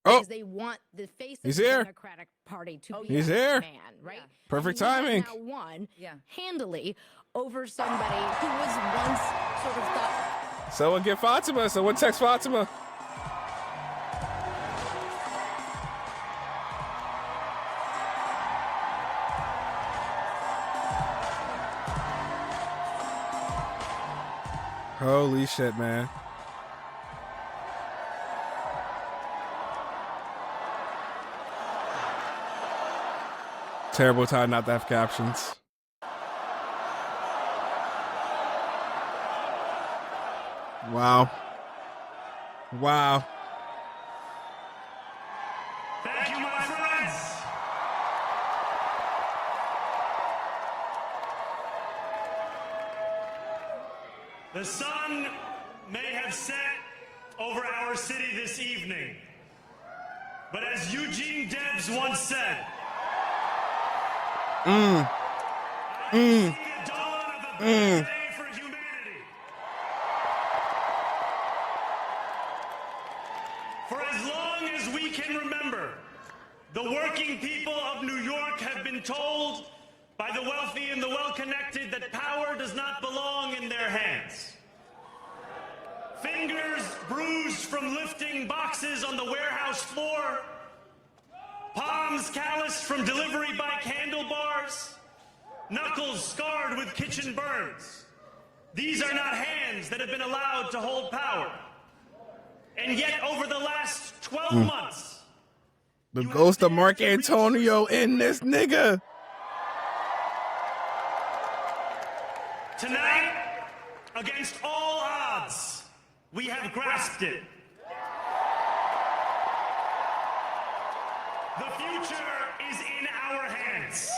because they want the face of He's the here. Democratic Party to be He's that here. man, right? Yeah. Perfect And he has timing. now won handily over somebody who was once sort of thought. Someone get Fatima. Someone text Fatima. Holy shit, man. Terrible time not to have captions. Wow. Wow. Thank you, my friends. The sun may have set over our city this evening, but as Eugene Debs once said, I see the dawn of a better day for humanity. For as long as we can remember, the working people of New York have been told by the wealthy and the well-connected that power does not belong in their hands. Fingers bruised from lifting boxes on the warehouse floor, palms calloused from delivery bike handlebars, knuckles scarred with kitchen burns. These are not hands that have been allowed to hold power. And yet, over the last 12 months, The ghost of Mark Antonio in this nigga. tonight, against all odds, we have grasped it. The future is in our hands.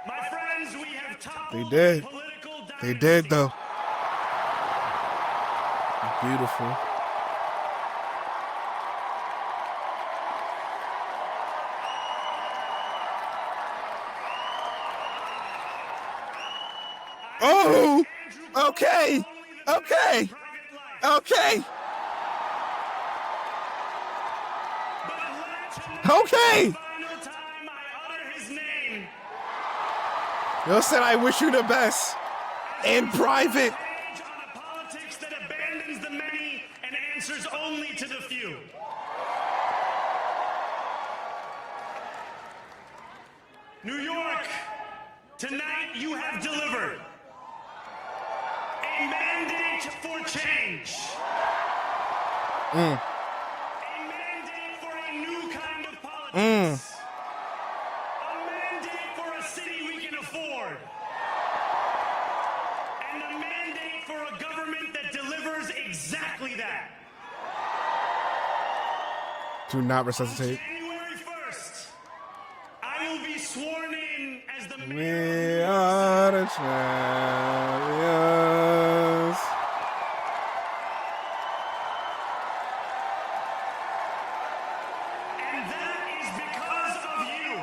My friends, we have toppled They did. political They dynasty. did, though. Beautiful. Oh, okay, okay, okay, okay. Final time I utter his name, Yo said I wish you the best in private. page on a politics that abandons the many and answers only to the few. New York, tonight you have delivered a mandate for change. A mandate for a new kind of politics. A mandate for a city we can afford. And a mandate for a government that delivers exactly that. Do not resuscitate. January 1st, I will be sworn in as the We mayor. are the champions. And that is because of you.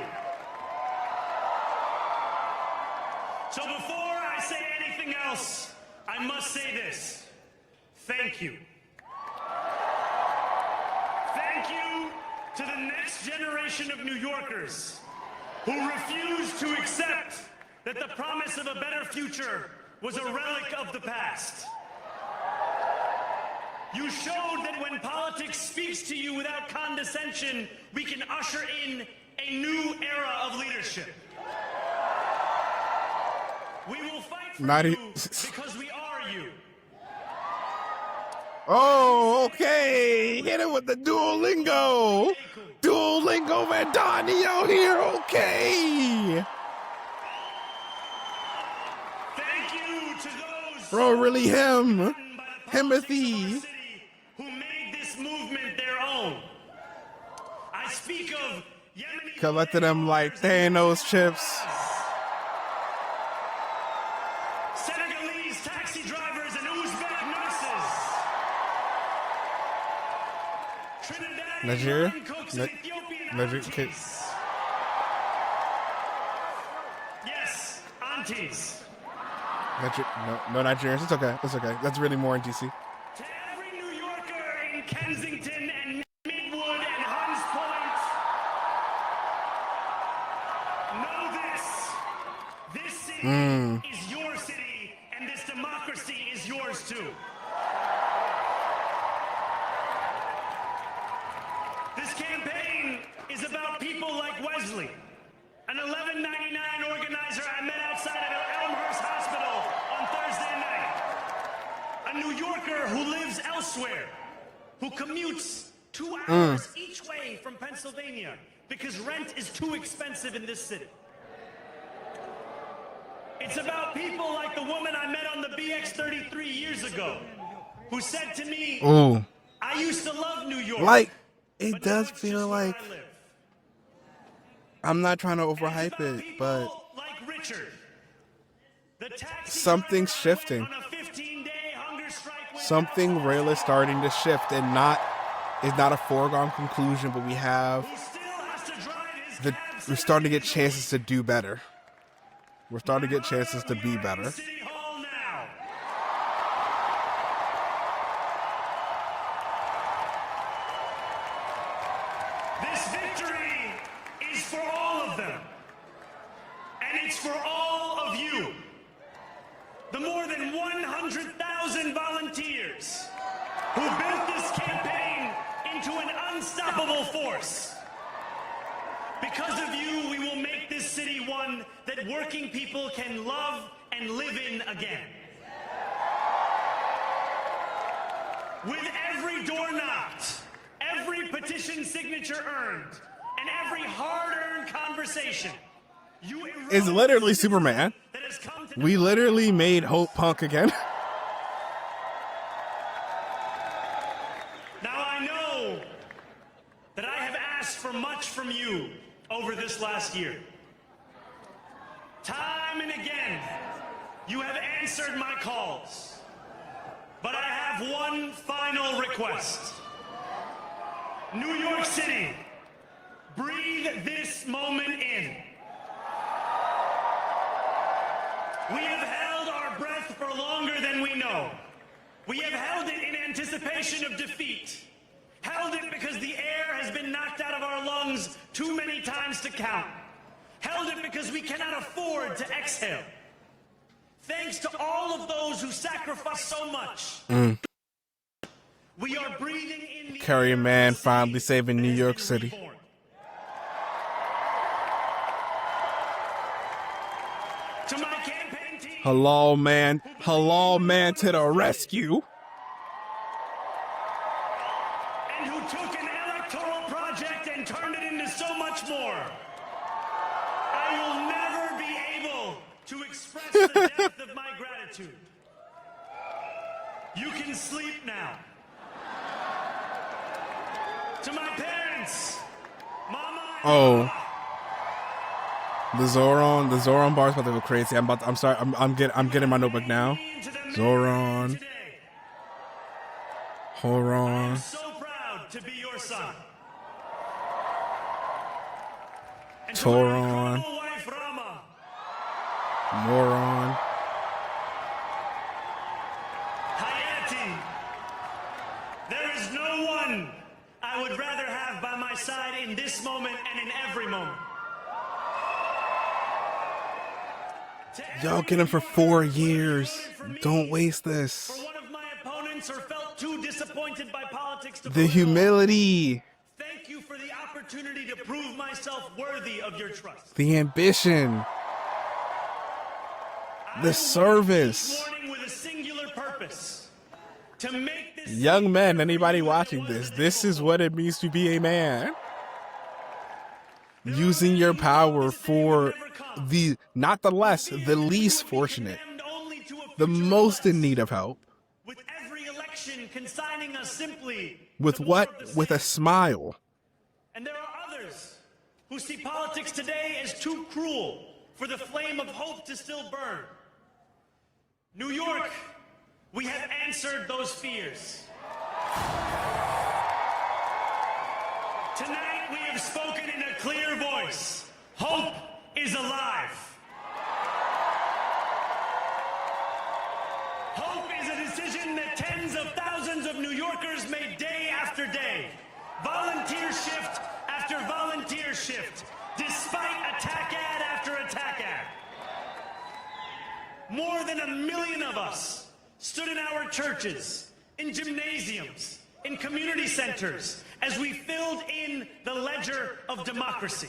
So before I say anything else, I must say this. Thank you. Thank you to the next generation of New Yorkers who refuse to accept that the promise of a better future was a relic of the past. You showed that when politics speaks to you without condescension, we can usher in a new era of leadership. We will fight for Not you e- because we are you. Oh, okay. Hit it with the Duolingo. Duolingo Mamdani out here. Okay. Thank you to those Bro, really him. by the politics of our Himothy. city who made this movement their own. I speak of Yemeni Collected them like Thanos chips. Senegalese taxi drivers and Uzbek nurses. Trinidadian Nigeria? line cooks and Ethiopian Nigeria- aunties. Yes, aunties. No Nigerians. It's okay. It's okay. That's really more in DC. To every New Yorker in and Kensington and Midwood and Hunts Point. Know this. This city is your city, and this democracy is yours too. This campaign is about people like Wesley, an 1199 organizer I met outside of Elmhurst Hospital on Thursday night. A New Yorker who lives elsewhere, who commutes 2 hours each way from Pennsylvania because rent is too expensive in this city. It's about people like the woman I met on the BX33 years ago, who said to me, Ooh. I used to love New York. Like, it but now does it's feel just where like, I live." I'm not trying to And it's overhype about it, people but like Richard, the taxi something's driver I went shifting. on a 15-day hunger strike with Something real is starting to shift, and it's not a foregone conclusion, but we have who still has to drive his cab we're starting to get 70 chances to do better. We're starting to get chances to be We are in better. City Hall now. This victory is for all of them. And it's for all of you. The more than 100,000 volunteers who built this campaign into an unstoppable force. Because of you, we will make this city one that working people can love and live in again. With every door knocked, every petition signature earned, and every hard-earned conversation, you It's literally Superman. that has come to We literally made Hope punk again. Now I know that I have asked for much from you over this last year. Time and again, you have answered my calls. But I have one final request. New York City, breathe this moment in. We have held our breath for longer than we know. We have held it in anticipation of defeat. Held it because the air has been knocked out of our lungs too many times to count. Held it because we cannot afford to exhale. Thanks to all of those who sacrificed so much, we are breathing in the Carrier air of Man a city finally saving that New has York been City. reborn. To my campaign team, Hello, man. Hello, man, to the rescue. and who took an electoral project and turned it into so much more. I will never be able to express the depth of my gratitude. You can sleep now. To my parents, Mama and Oh. Papa, The Zohran bar's about to go crazy. I'm sorry. I'm getting my notebook now. to the men Zohran. today. Horon. I'm so proud to be your son. And to my Toron. incredible wife, Rama, Moron. Hayati, there is no one I would rather have by my side in this moment and in every moment. To Y'all every get him for New Yorker 4 who years. voted for me Don't waste for this. one of my opponents or felt too disappointed by politics to The vote at all. humility, Thank you for the opportunity to prove myself worthy of your trust. the ambition, the service. Each morning with a singular purpose. To make this Young men, anybody watching this is what it means to be a man. Using your power for the, not the less, the least fortunate, the most in need of help. With every election consigning us simply With to what? more of the With a same. smile. And there are others who see politics today as too cruel for the flame of hope to still burn. New York, we have answered those fears. Tonight we have spoken in a clear voice. Hope is alive. Hope is a decision that tens of thousands of New Yorkers made day after day, volunteer shift after volunteer shift, despite attack ad after attack ad. More than 1 million of us stood in our churches, in gymnasiums, in community centers, as we filled in the ledger of democracy.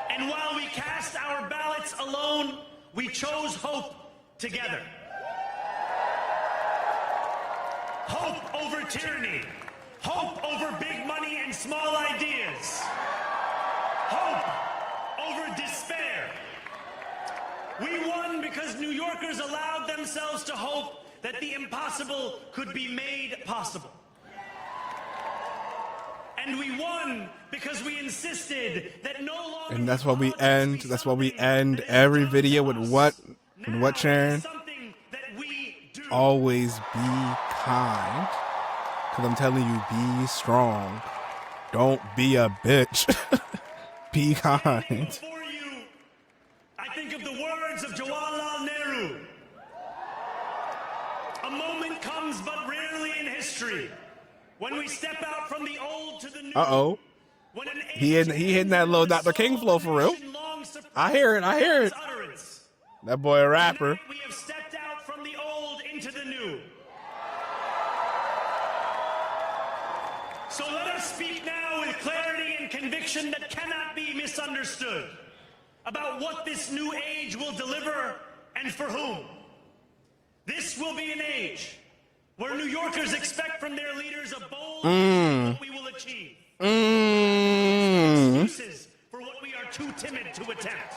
And while we cast our ballots alone, we chose hope together. Hope over tyranny. Hope over big money and small ideas. Hope over despair. We won because New Yorkers allowed themselves to hope that the impossible could be made possible. And we won because we insisted that no longer. And that's why we end. That's why we end every video with what? With what, Sharon? Always be kind. Because I'm telling you, be strong. Don't be a bitch. Be kind. Before you, I think of the words of Jawaharlal Nehru. A moment comes but rarely in history when we step out from the old to the new. Uh-oh. He hitting that little Dr. King flow for real. I hear it. I hear it. That boy a rapper. We have stepped out from the old into the new. So let us speak now with clarity and conviction that cannot be misunderstood about what this new age will deliver and for whom. This will be an age where New Yorkers expect from their leaders a bold what we will achieve. Excuses for what we are too timid to attempt.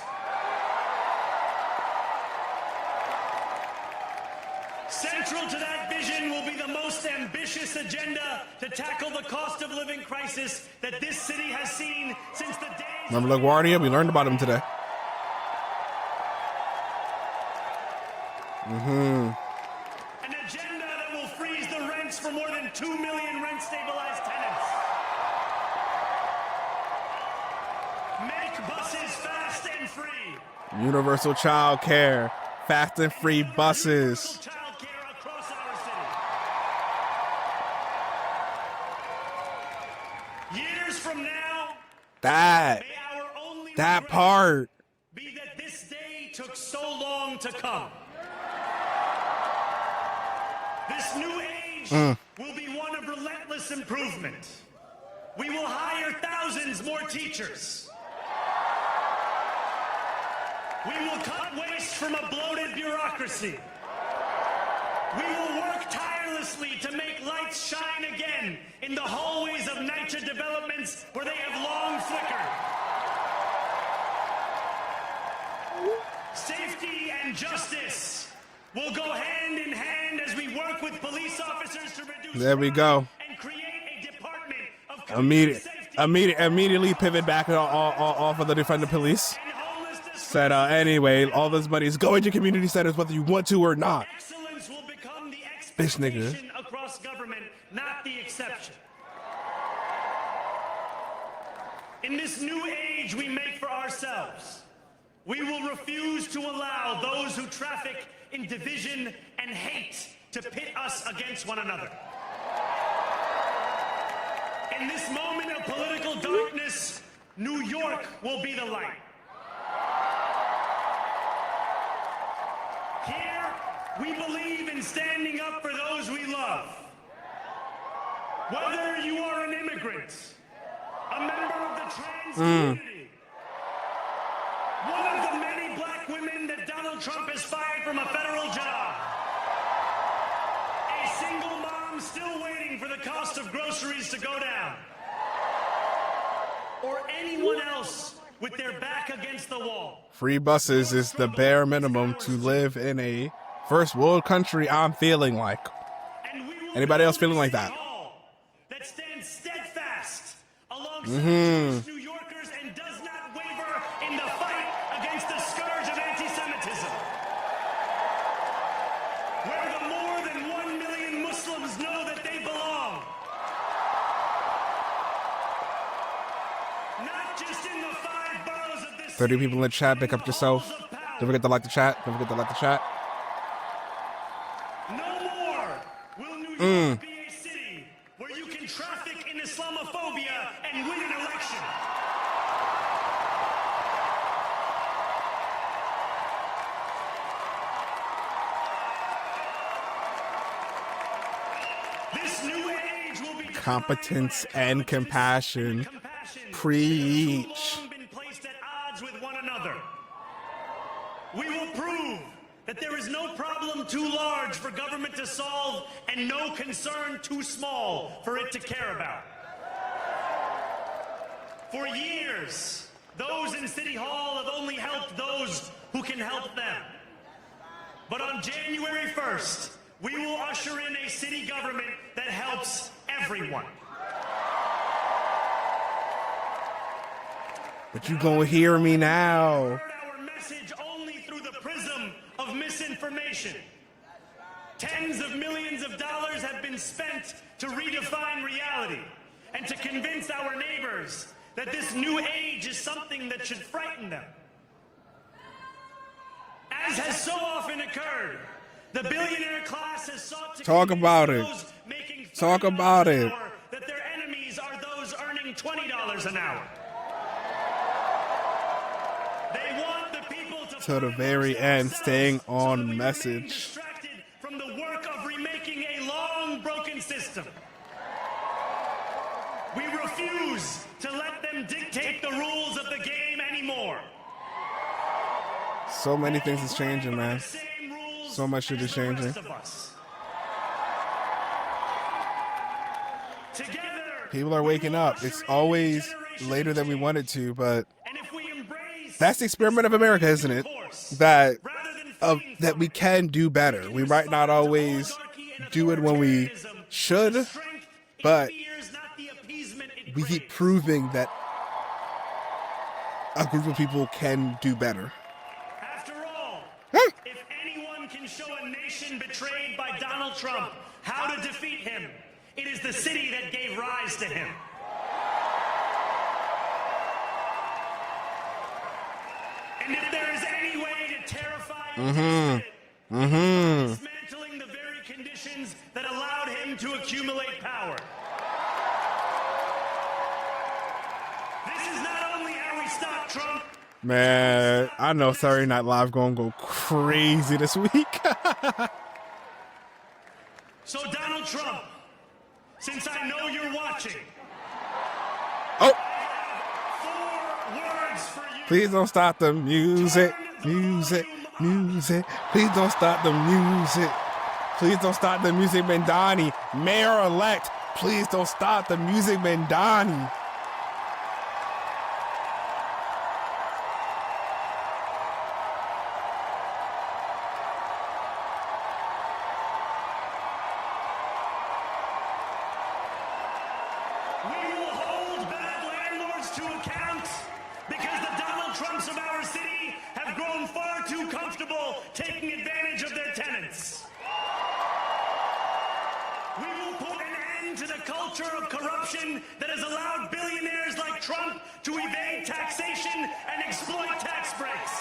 Central to that vision will be the most ambitious agenda to tackle the cost of living crisis that this city has seen since the days. Remember LaGuardia? We learned about him today. An agenda that will freeze the rents for more than 2 million rent-stabilized tenants. Make buses fast and free. Universal child care. Fast and free buses. Child care across our city. Years from now, That may our only that regret part. be that this day took so long to come. This new age will be one of relentless improvement. We will hire thousands more teachers. We will cut waste from a bloated bureaucracy. We will work tirelessly to make lights shine again in the hallways of NYCHA developments where they have long flickered. Safety and justice will go hand in hand as we work with police officers to reduce There we go. and create a department of community safety Immediately pivot back off of the defender police. and homelessness. Said anyway, all this money is going to community centers whether you want to or not. Excellence will become the Bitch nigga. expectation across government, not the exception. In this new age we make for ourselves, we will refuse to allow those who traffic in division and hate to pit us against one another. In this moment of political darkness, New York will be the light. Here, we believe in standing up for those we love. Whether you are an immigrant, a member of the trans community, one of the many black women that Donald Trump has fired from a federal job, a single mom still waiting for the cost of groceries to go down, or anyone else with their back against the wall. Free buses is the bare minimum to live in a first world country. I'm feeling like. And we will Anybody else feeling like that? That stands steadfast alongside New Yorkers and does not waver in the fight against the scourge of anti-Semitism. Where the more than 1 million Muslims know that they belong. Not just in the 5 boroughs of this 30 city, people in the chat. Pick but up in the yourself. halls of power. Don't forget to like the chat. Don't forget to like the chat. No more will New York be traffic in Islamophobia and win an election. This new age will be Competence and compassion. Preach. Been placed at odds with one another. We will prove that there is no problem too large for government to solve and no concern too small for it to care about. For years, those in City Hall have only helped those who can help them. But on January 1st, we will usher in a city government that helps everyone. But you gonna hear me now. Heard our message only through the prism of misinformation. Tens of millions of dollars have been spent to redefine reality and to convince our neighbors that this new age is something that should frighten them. As has so often occurred, the billionaire class has sought to Talk convince about it. those making Talk $30 about an it. hour that their enemies are those earning $20 an hour. They want the people To the very end, staying on so that we message. remain distracted from the work of remaking a long broken system. We refuse to let them dictate the rules of the game anymore. So many things is changing, man. The same rules So much shit as is the rest changing. of us. Together, People are waking up. It's always later than we want it to, but and if we embrace that's the experiment of America, isn't it? That that we can do better. We might not always do it when we should, but we keep proving that a group of people can do better. After all, if anyone can show a nation betrayed by Donald Trump how to defeat him, it is the city that gave rise to him. And if there is any way to terrify and dismantling the very conditions that allowed him to accumulate power. This is not only how we stop Trump. Man, I know Saturday Night Live gonna go crazy this week. So Donald Trump, since I know you're watching, Oh, 4 words for you. please don't stop the music, music, music. Please don't stop the music. Please don't stop the music, Mamdani. Mayor-elect, please don't stop the music, Mamdani. We will hold bad landlords to account because the Donald Trumps of our city have grown far too comfortable taking advantage of their tenants. We will put an end to the culture of corruption that has allowed billionaires like Trump to evade taxation and exploit tax breaks.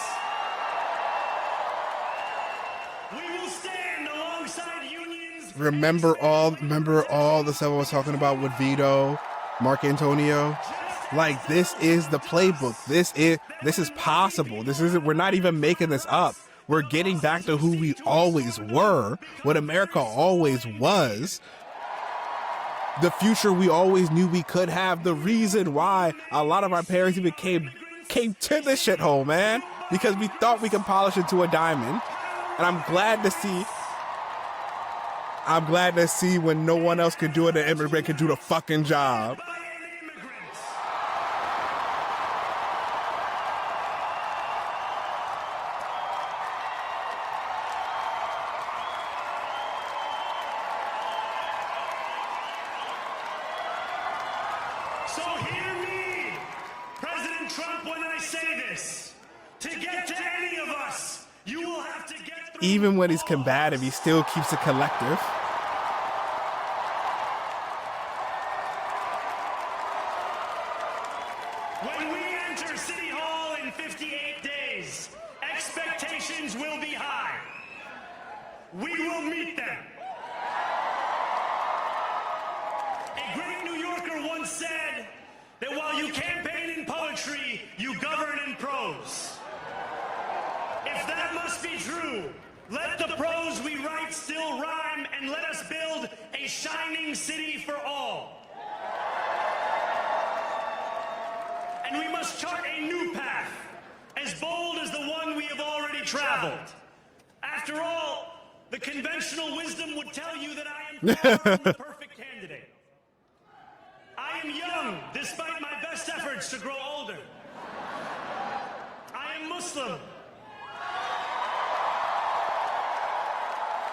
We will stand alongside unions. Remember all the stuff I was talking about with Vito, Mark Antonio. Like, this is the playbook. This is possible. We're not even making this up. We're getting back to who we always were, what America always was. The future we always knew we could have. The reason why a lot of our parents even came to this shithole, man, because we thought we could polish it to a diamond. And I'm glad to see when no one else can do it, an immigrant can do the fucking job. So hear me, President Trump, when I say this. To get to any of us, you will have to get through. Even when he's combative, he still keeps it collective. When we enter City Hall in 58 days, expectations will be high. We will meet them. A great new once said that while you campaign in poetry, you govern in prose. If that must be true, let the prose we write still rhyme, and let us build a shining city for all. And we must chart a new path, as bold as the one we have already traveled. After all, the conventional wisdom would tell you that I am far from the perfect candidate. I am young, despite my best efforts to grow older. I am Muslim.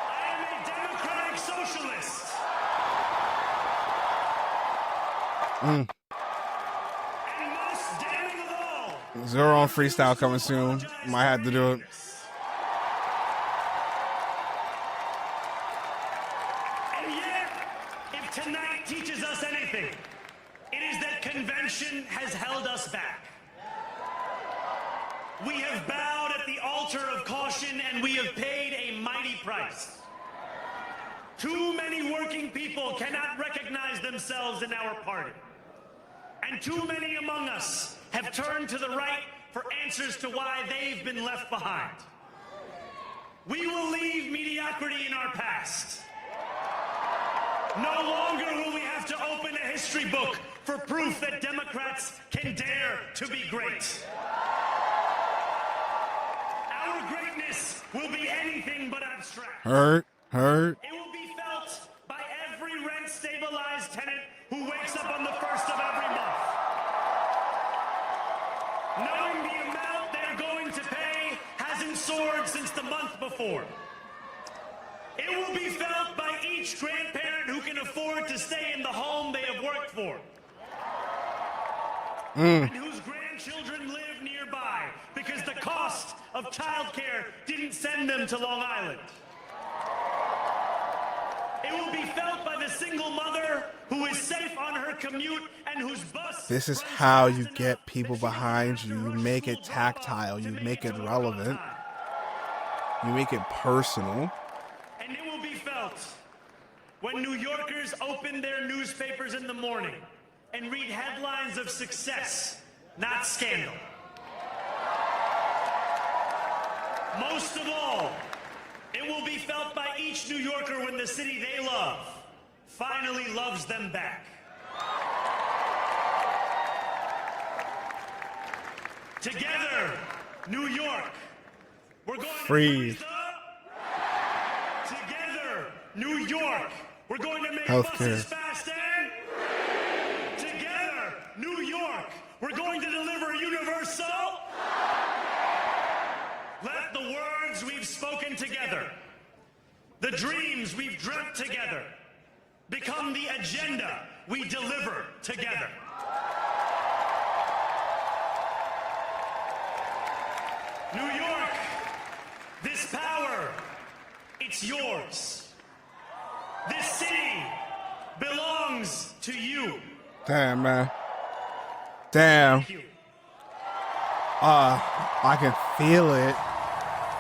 I am a democratic socialist. And most damning of all, Zohran freestyle coming soon. Might have to do it. And yet, if tonight teaches us anything, it is that convention has held us back. We have bowed at the altar of caution, and we have paid a mighty price. Too many working people cannot recognize themselves in our party. And too many among us have turned to the right for answers to why they've been left behind. We will leave mediocrity in our past. No longer will we have to open a history book for proof that Democrats can dare to be great. Our greatness will be anything but abstract. Hurt. It will be felt by every rent-stabilized tenant who wakes up on the first of every month, knowing the amount they're going to pay hasn't soared since the month before. It will be felt by each grandparent who can afford to stay in the home they have worked for, and whose grandchildren live nearby because the cost of childcare didn't send them to Long Island. It will be felt by the single mother who is safe on her commute and whose bus... This is how you get people behind you. You make it tactile. You make it relevant. You make it personal. And it will be felt when New Yorkers open their newspapers in the morning and read headlines of success, not scandal. Most of all, it will be felt by each New Yorker when the city they love finally loves them back. Together, New York, we're going Free. to Together, New York, we're going to make Healthcare. buses fast and together, New York, we're going to deliver universal. Let the words we've spoken together, the dreams we've dreamt together, become the agenda we deliver together. New York, this power, it's yours. This city belongs to you. Damn, man. Damn. Thank you. I can feel it.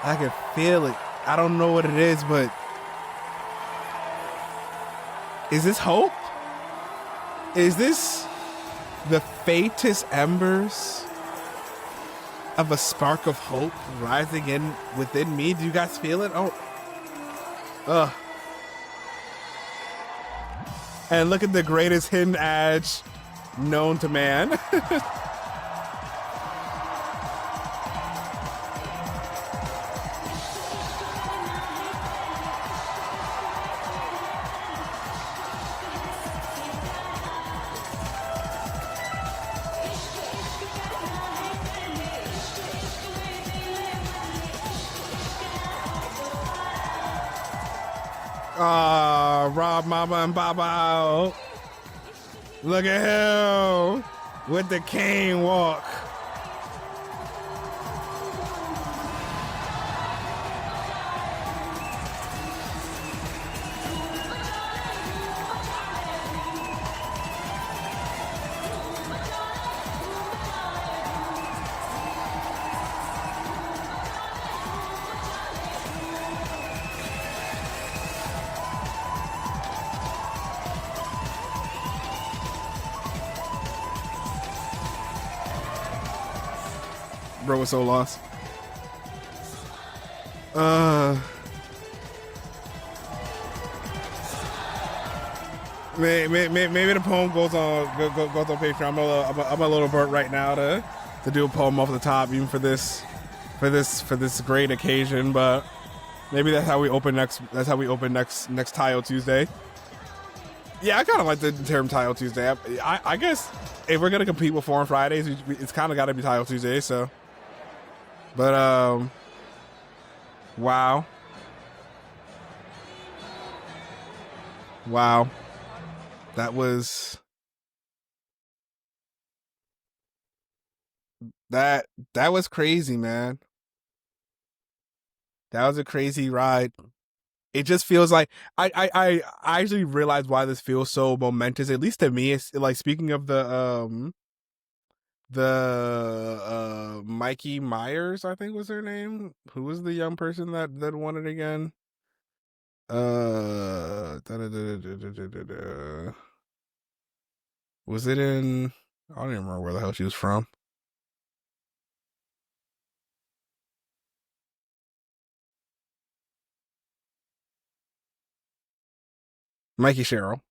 I can feel it. I don't know what it is, but is this hope? Is this the faintest embers of a spark of hope rising in within me? Do you guys feel it? Oh, and look at the greatest hidden edge known to man. Rob, Mama, and Baba. Look at him with the cane walk. Bro was so lost. Uh, maybe the poem goes on Patreon. I'm a little burnt right now to do a poem off the top, even for this great occasion. But maybe that's how we open next. That's how we open next Tile Tuesday. Yeah, I kind of like the term Tile Tuesday. I guess if we're gonna compete with Foreign Fridays, it's kind of got to be Tile Tuesday. So, but wow, that was that was crazy, man. That was a crazy ride. It just feels like I actually realized why this feels so momentous. At least to me, it's like, speaking of the Mikey Myers, I think was her name. Who was the young person that won it again? Was it in? I don't even remember where the hell she was from. Mikey Sherrill.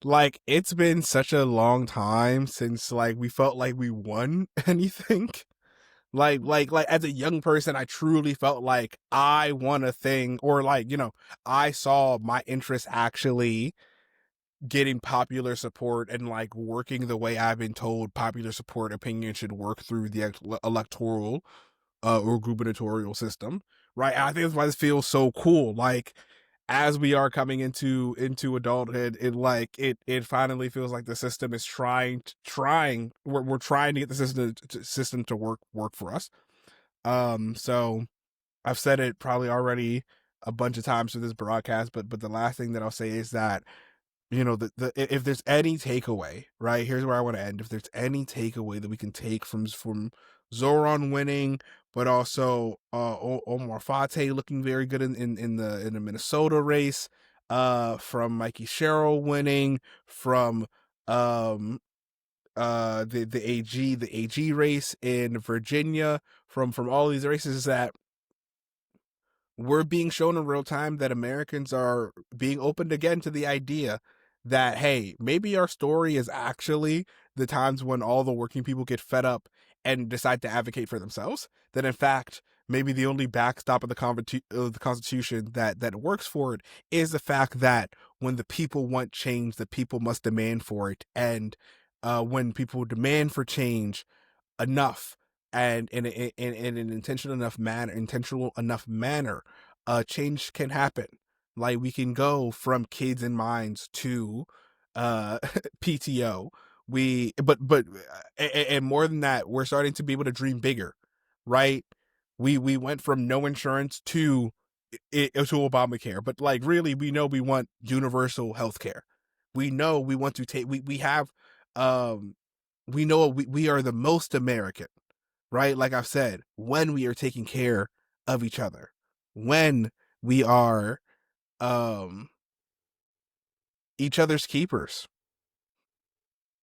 Like, it's been such a long time since, like, we felt like we won anything. Like as a young person, I truly felt like I won a thing, or like, I saw my interest actually getting popular support and like working the way I've been told popular support opinion should work through the electoral or gubernatorial system, right? And I think that's why this feels so cool. Like, as we are coming into adulthood, it finally feels like the system is trying. We're trying to get the system to work for us. So I've said it probably already a bunch of times through this broadcast, but the last thing that I'll say is that, if there's any takeaway, right, here's where I want to end. If there's any takeaway that we can take from Zohran winning, but also Omar Fate looking very good in the Minnesota race, from Mikey Sherrill winning, from the AG race in Virginia, from all these races, is that we're being shown in real time that Americans are being opened again to the idea that, hey, maybe our story is actually the times when all the working people get fed up and decide to advocate for themselves. That, in fact, maybe the only backstop of the Constitution that works for it is the fact that when the people want change, the people must demand for it. And when people demand for change enough, and in an intentional enough manner, change can happen. Like, we can go from kids and minds to PTO. And more than that, we're starting to be able to dream bigger, right? We went from no insurance to Obamacare, but like, really, we know we want universal health care. We know we want to take, we have, we know we are the most American, right? Like I've said, when we are taking care of each other, when we are each other's keepers.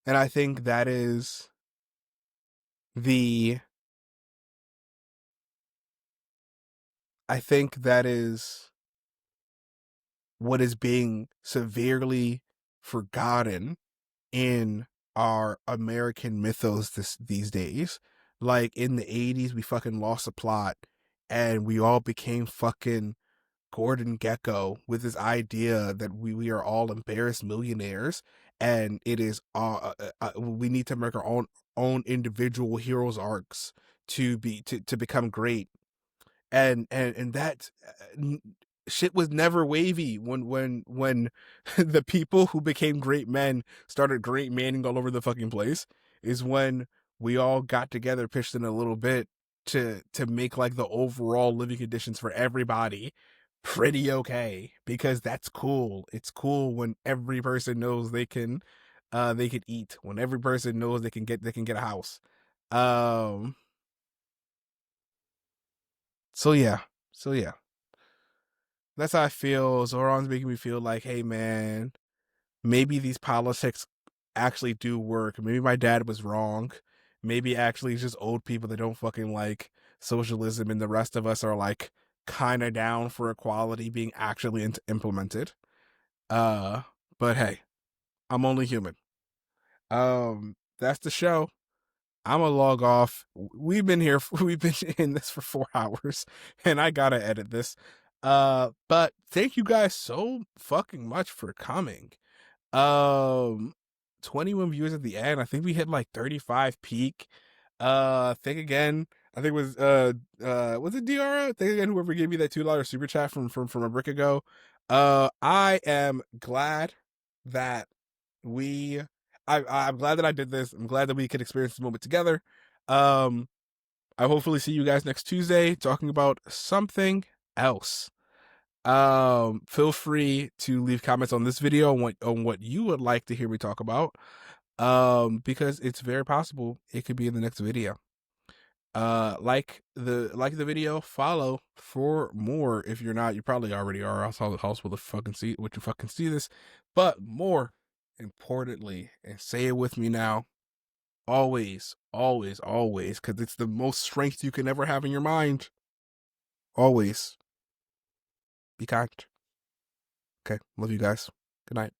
And I think that is the I think that is what is being severely forgotten in our American mythos these days. Like, in the 80s, we fucking lost the plot and we all became fucking Gordon Gekko with this idea that we are all embarrassed millionaires, and it is we need to make our own individual heroes arcs to become great. And that shit was never wavy when the people who became great men started great manning all over the fucking place, is when we all got together, pitched in a little bit to make like the overall living conditions for everybody pretty okay, because that's cool. It's cool when every person knows they can eat, when every person knows they can get a house. um so yeah, so yeah, that's how I feel. Zoran's making me feel like, hey man, maybe these politics actually do work. Maybe my dad was wrong. maybe actually it's just old people that don't fucking like socialism, and the rest of us are like kind of down for equality being actually implemented. But hey, I'm only human. That's the show. I'm gonna log off. We've been in this for 4 hours, and I gotta edit this. But thank you guys so fucking much for coming. 21 viewers at the end. I think we hit like 35 peak. Think again. I think it was it DRO? Think again, whoever gave me that $2 super chat from a brick ago. I am glad that I'm glad that I did this. I'm glad that we could experience this moment together. I hopefully see you guys next Tuesday talking about something else. Feel free to leave comments on this video on what you would like to hear me talk about. Because it's very possible it could be in the next video. Like the video, follow for more. If you're not, you probably already are. Else will fucking see this. But more importantly, and say it with me now, always, always, always, because it's the most strength you can ever have in your mind. Always be kind. Okay, love you guys. Good night.